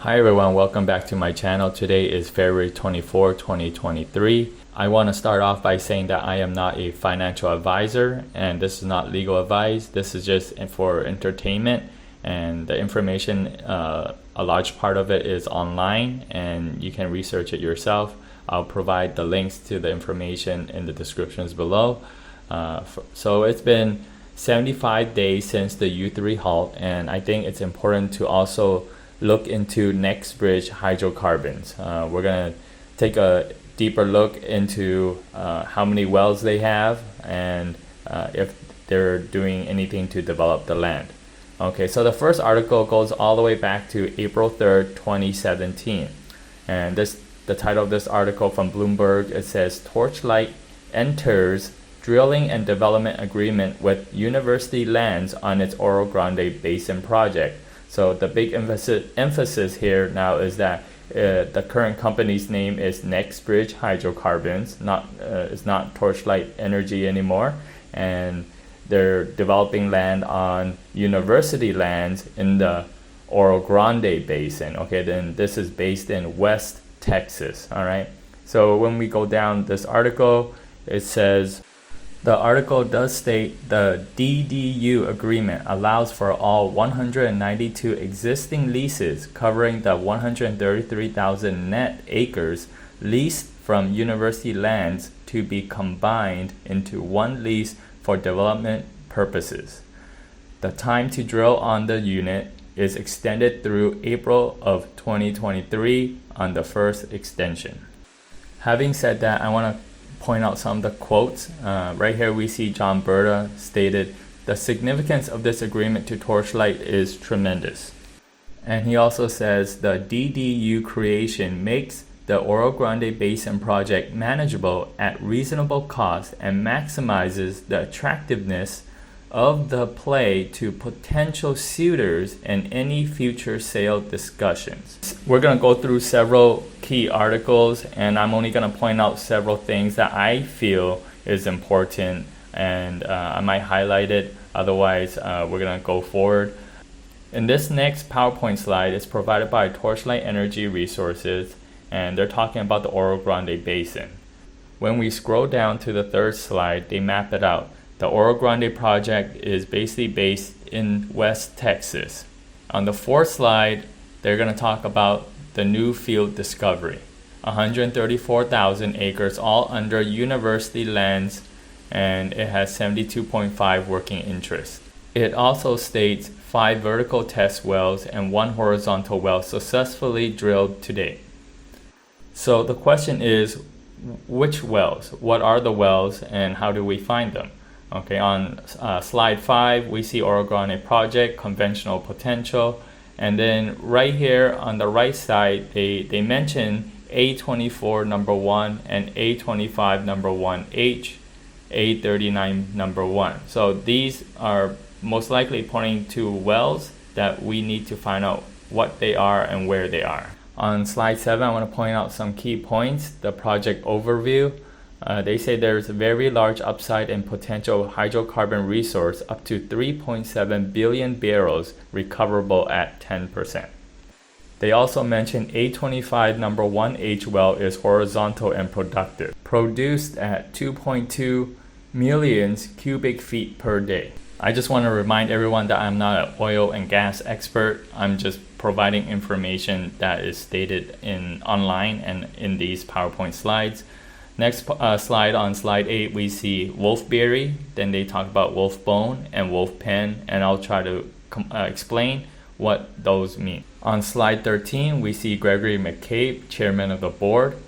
Hi everyone, welcome back to my channel. Today is February 24, 2023. I want to start off by saying that I am not a financial advisor and this is not legal advice. This is just for entertainment, and the information, a large part of it is online and you can research it yourself. I'll provide the links to the information in the descriptions below. So it's been 75 days since the U3 halt, and I think it's important to also look into Next Bridge Hydrocarbons. We're going to take a deeper look into how many wells they have and if they're doing anything to develop the land. Okay, so the first article goes all the way back to April 3rd, 2017. And the title of this article from Bloomberg, it says, Torchlight enters drilling and development agreement with university lands on its Oro Grande Basin project. So the big emphasis here now is that the current company's name is Next Bridge Hydrocarbons. It's not Torchlight Energy anymore, and they're developing land on university lands in the Oro Grande Basin. Okay, then this is based in West Texas. All right. So when we go down this article, it says, the article does state the DDU agreement allows for all 192 existing leases covering the 133,000 net acres leased from university lands to be combined into one lease for development purposes. The time to drill on the unit is extended through April of 2023 on the first extension. Having said that, I want to point out some of the quotes. Right here we see John Berta stated, the significance of this agreement to Torchlight is tremendous. And he also says the DDU creation makes the Oro Grande Basin project manageable at reasonable cost and maximizes the attractiveness of the play to potential suitors in any future sale discussions. We're going to go through several key articles, and I'm only going to point out several things that I feel is important, and I might highlight it. Otherwise, we're going to go forward. In this next PowerPoint slide is provided by Torchlight Energy Resources, and they're talking about the Oro Grande Basin. When we scroll down to the third slide, they map it out. The Oro Grande project is basically based in West Texas. On the fourth slide, they're going to talk about the new field discovery. 134,000 acres, all under university lands, and it has 72.5 working interest. It also states 5 vertical test wells and 1 horizontal well successfully drilled to date. So the question is, which wells? What are the wells and how do we find them? Okay, on slide 5, we see Oro Grande project, conventional potential. And then right here on the right side, they mention A24 number 1 and A25 number 1H, A39 number 1. So these are most likely pointing to wells that we need to find out what they are and where they are. On slide 7, I want to point out some key points. The project overview. They say there's a very large upside in potential hydrocarbon resource up to 3.7 billion barrels recoverable at 10%. They also mention A25 number 1H well is horizontal and productive, produced at 2.2 million cubic feet per day. I just want to remind everyone that I'm not an oil and gas expert. I'm just providing information that is stated online and in these PowerPoint slides. Next slide, on slide 8, we see wolfberry. Then they talk about wolf bone and wolf pen, and I'll try to explain what those mean. On slide 13, we see Gregory McCabe, chairman of the board.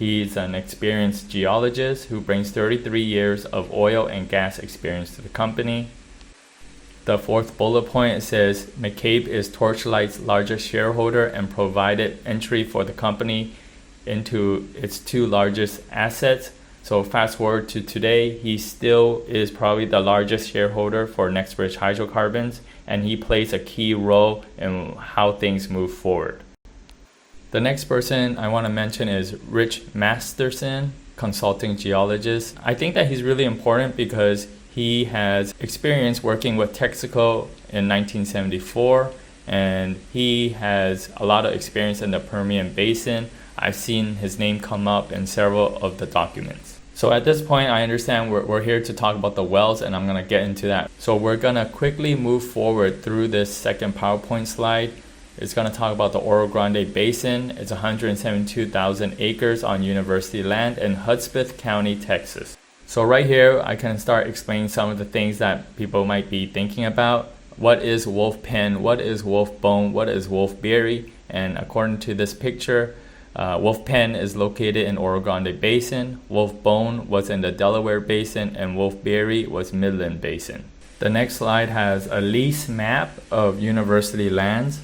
He's an experienced geologist who brings 33 years of oil and gas experience to the company. The fourth bullet point says McCabe is Torchlight's largest shareholder and provided entry for the company into its 2 largest assets. So fast forward to today, he still is probably the largest shareholder for Next Bridge Hydrocarbons, and he plays a key role in how things move forward. The next person I want to mention is Rich Masterson, consulting geologist. I think that he's really important because he has experience working with Texaco in 1974 and he has a lot of experience in the Permian Basin. I've seen his name come up in several of the documents. So at this point, I understand we're here to talk about the wells, and I'm going to get into that. So we're going to quickly move forward through this second PowerPoint slide. It's going to talk about the Oro Grande Basin. It's 172,000 acres on university land in Hudspeth County, Texas. So right here, I can start explaining some of the things that people might be thinking about. What is Wolf Pen? What is Wolf Bone? What is Wolf Berry? And according to this picture, Wolf Pen is located in Oro Grande Basin, Wolf Bone was in the Delaware Basin, and Wolf Berry was Midland Basin. The next slide has a lease map of university lands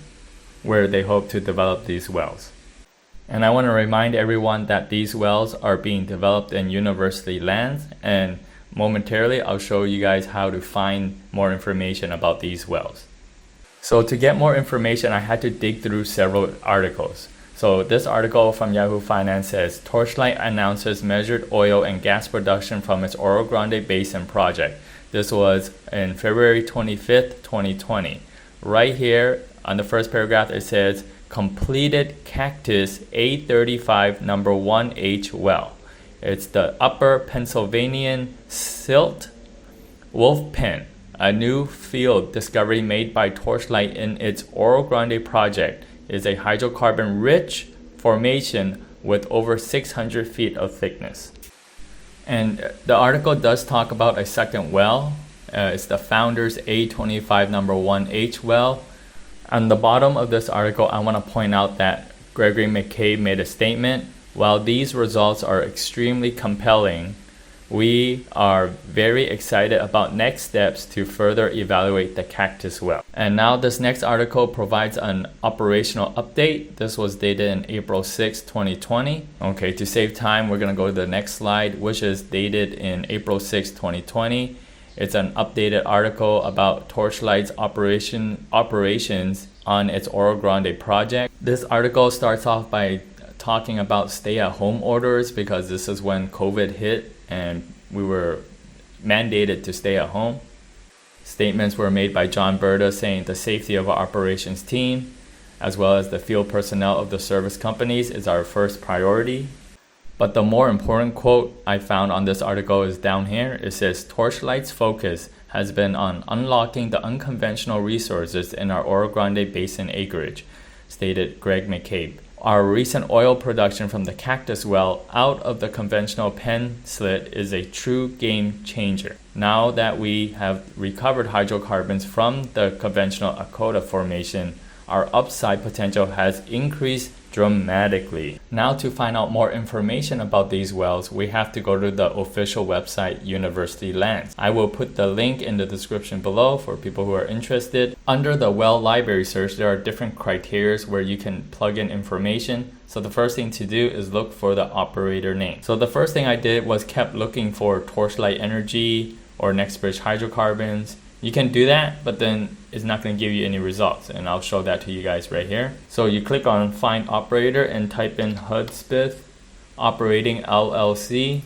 where they hope to develop these wells. And I want to remind everyone that these wells are being developed in university lands, and momentarily I'll show you guys how to find more information about these wells. So to get more information, I had to dig through several articles. So this article from Yahoo Finance says, Torchlight announces measured oil and gas production from its Oro Grande Basin project. This was in February 25th, 2020. Right here on the first paragraph, it says, completed Cactus A35 number 1H well. It's the Upper Pennsylvanian Silt Wolf Pen, a new field discovery made by Torchlight in its Oro Grande project. Is a hydrocarbon-rich formation with over 600 feet of thickness. And the article does talk about a second well. It's the Founders A25 number 1H well. On the bottom of this article, I want to point out that Gregory McCabe made a statement. While these results are extremely compelling, we are very excited about next steps to further evaluate the Cactus well. And now this next article provides an operational update. This was dated in April 6, 2020. Okay, to save time, we're going to go to the next slide, which is dated in April 6, 2020. It's an updated article about Torchlight's operations on its Oro Grande project. This article starts off by talking about stay-at-home orders because this is when COVID hit and we were mandated to stay at home. Statements were made by John Berta saying the safety of our operations team, as well as the field personnel of the service companies, is our first priority. But the more important quote I found on this article is down here. It says, Torchlight's focus has been on unlocking the unconventional resources in our Oro Grande Basin acreage, stated Greg McCabe. Our recent oil production from the Cactus well out of the conventional Penn slit is a true game changer. Now that we have recovered hydrocarbons from the conventional Akota formation, our upside potential has increased dramatically. Now to find out more information about these wells, we have to go to the official website, University Lands. I will put the link in the description below for people who are interested. Under the well library search, there are different criteria where you can plug in information. So the first thing to do is look for the operator name. So the first thing I did was kept looking for Torchlight Energy or Next Bridge Hydrocarbons. You can do that, but then it's not going to give you any results, and I'll show that to you guys right here. So you click on Find Operator and type in Hudspeth Operating LLC.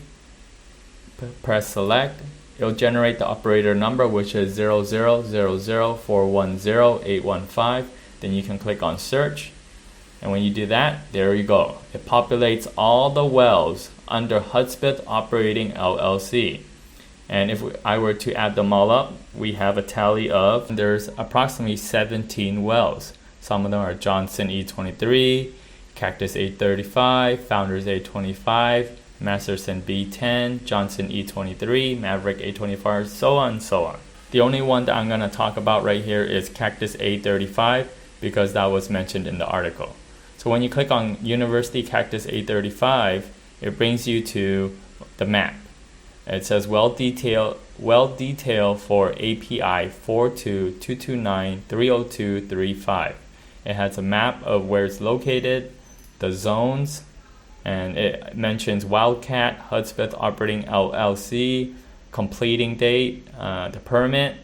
Press Select. It'll generate the operator number, which is 0000410815. Then you can click on Search, and when you do that, there you go. It populates all the wells under Hudspeth Operating LLC. And if I were to add them all up, we have a tally of, there's approximately 17 wells. Some of them are Johnson E23, Cactus A35, Founders A25, Masterson B10, Johnson E23, Maverick A25, so on and so on. The only one that I'm going to talk about right here is Cactus A35 because that was mentioned in the article. So when you click on University Cactus A35, it brings you to the map. It says well detail for API 42229-30235. It has a map of where it's located, the zones, and it mentions Wildcat, Hudspeth Operating LLC, completing date, the permit,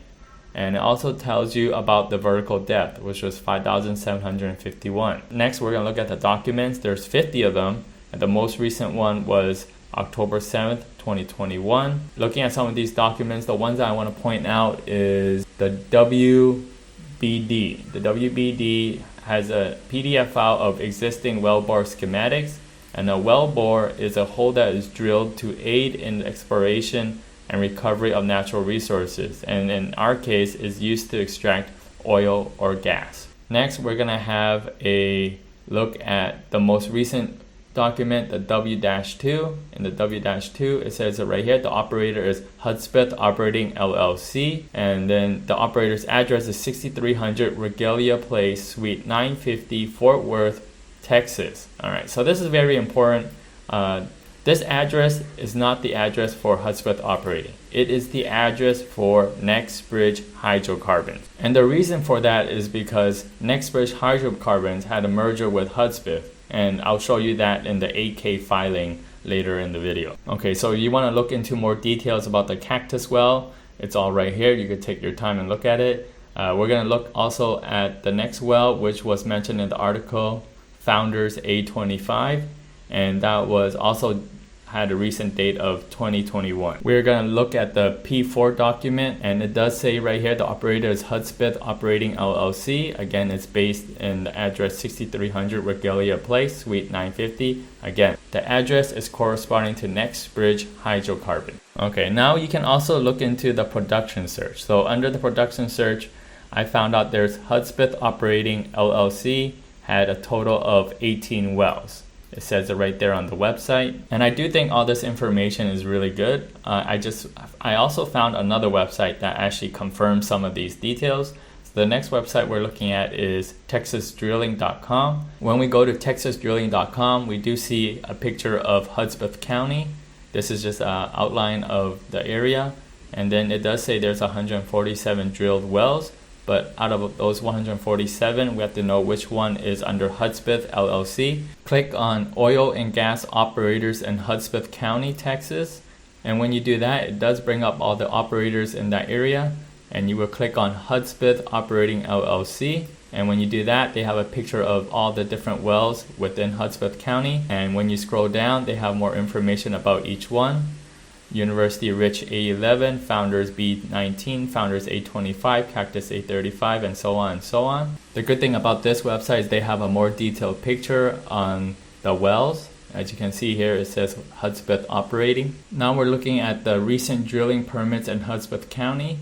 and it also tells you about the vertical depth, which was 5,751. Next, we're going to look at the documents. There's 50 of them, and the most recent one was October 7th, 2021. Looking at some of these documents, the ones that I want to point out is the WBD. The WBD has a PDF file of existing wellbore schematics, and a wellbore is a hole that is drilled to aid in the exploration and recovery of natural resources, and in our case is used to extract oil or gas. Next, we're going to have a look at the most recent document, the W-2. In the W-2, it says it right here, the operator is Hudspeth Operating LLC, and then the operator's address is 6300 Regalia Place, Suite 950, Fort Worth, Texas. All right, so this is very important. This address is not the address for Hudspeth Operating. It is the address for Next Bridge Hydrocarbons. And the reason for that is because Next Bridge Hydrocarbons had a merger with Hudspeth, and I'll show you that in the 8K filing later in the video. Okay, so you want to look into more details about the Cactus well. It's all right here. You could take your time and look at it. We're going to look also at the next well, which was mentioned in the article, Founders A25, and that was also had a recent date of 2021. We're going to look at the P4 document, and it does say right here the operator is Hudspeth Operating LLC. Again, it's based in the address 6300 Regalia Place, Suite 950. Again, the address is corresponding to Next Bridge Hydrocarbon. Okay, now you can also look into the production search. So under the production search, I found out there's Hudspeth Operating LLC had a total of 18 wells. It says it right there on the website, and I do think all this information is really good. I also found another website that actually confirms some of these details. So the next website we're looking at is texasdrilling.com. When we go to texasdrilling.com, we do see a picture of Hudspeth County. This is just an outline of the area, and then it does say there's 147 drilled wells. But out of those 147, we have to know which one is under Hudspeth LLC. Click on Oil and Gas Operators in Hudspeth County, Texas. And when you do that, it does bring up all the operators in that area. And you will click on Hudspeth Operating LLC. And when you do that, they have a picture of all the different wells within Hudspeth County. And when you scroll down, they have more information about each one. University Rich A11, Founders B19, Founders A25, Cactus A35, and so on and so on. The good thing about this website is they have a more detailed picture on the wells. As you can see here, it says Hudspeth Operating. Now we're looking at the recent drilling permits in Hudspeth County.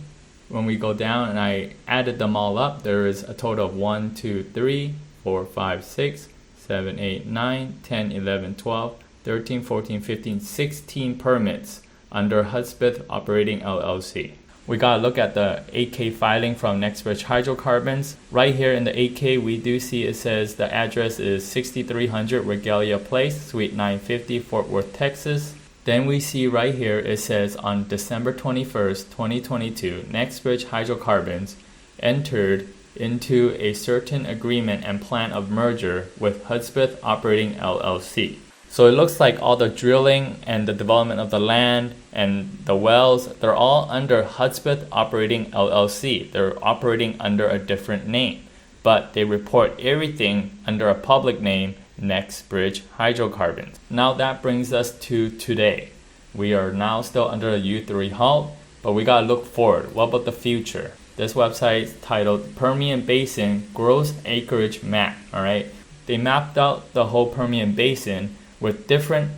When we go down and I added them all up, there is a total of 1, 2, 3, 4, 5, 6, 7, 8, 9, 10, 11, 12, 13, 14, 15, 16 permits under Hudspeth Operating LLC. We got to look at the 8K filing from Next Bridge Hydrocarbons. Right here in the 8K, we do see it says the address is 6300 Regalia Place, Suite 950, Fort Worth, Texas. Then we see right here, it says on December 21st, 2022, Next Bridge Hydrocarbons entered into a certain agreement and plan of merger with Hudspeth Operating LLC. So it looks like all the drilling and the development of the land and the wells, they're all under Hudspeth Operating LLC. They're operating under a different name, but they report everything under a public name, Next Bridge Hydrocarbons. Now that brings us to today. We are now still under a U3 halt, but we gotta look forward. What about the future? This website is titled Permian Basin Gross Acreage Map, all right? They mapped out the whole Permian Basin with different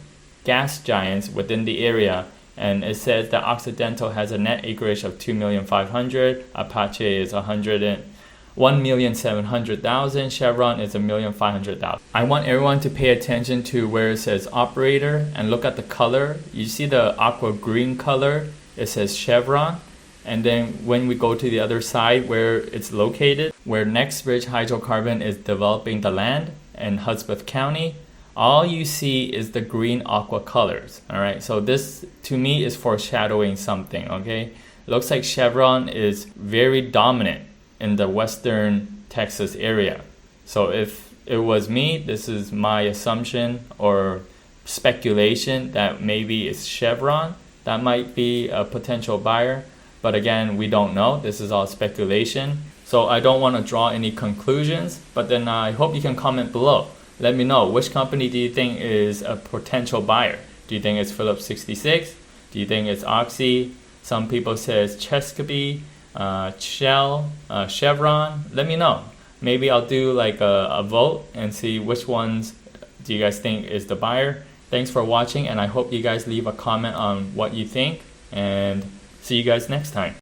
gas giants within the area, and it says that Occidental has a net acreage of 2,500,000, Apache is 1,700,000, Chevron is 1,500,000. I want everyone to pay attention to where it says operator and look at the color. You see the aqua green color, it says Chevron. And then when we go to the other side where it's located, where Next Bridge Hydrocarbon is developing the land in Hudspeth County, all you see is the green aqua colors. All right, so this to me is foreshadowing something. Okay, looks like Chevron is very dominant in the western Texas area. So if it was me, this is my assumption or speculation that maybe it's Chevron that might be a potential buyer. But again, we don't know. This is all speculation. So I don't want to draw any conclusions, but then I hope you can comment below. Let me know, which company do you think is a potential buyer? Do you think it's Phillips 66? Do you think it's Oxy? Some people says Chesapeake. Shell, Chevron. Let me know. Maybe I'll do like a vote and see which ones do you guys think is the buyer. Thanks for watching, and I hope you guys leave a comment on what you think, and see you guys next time.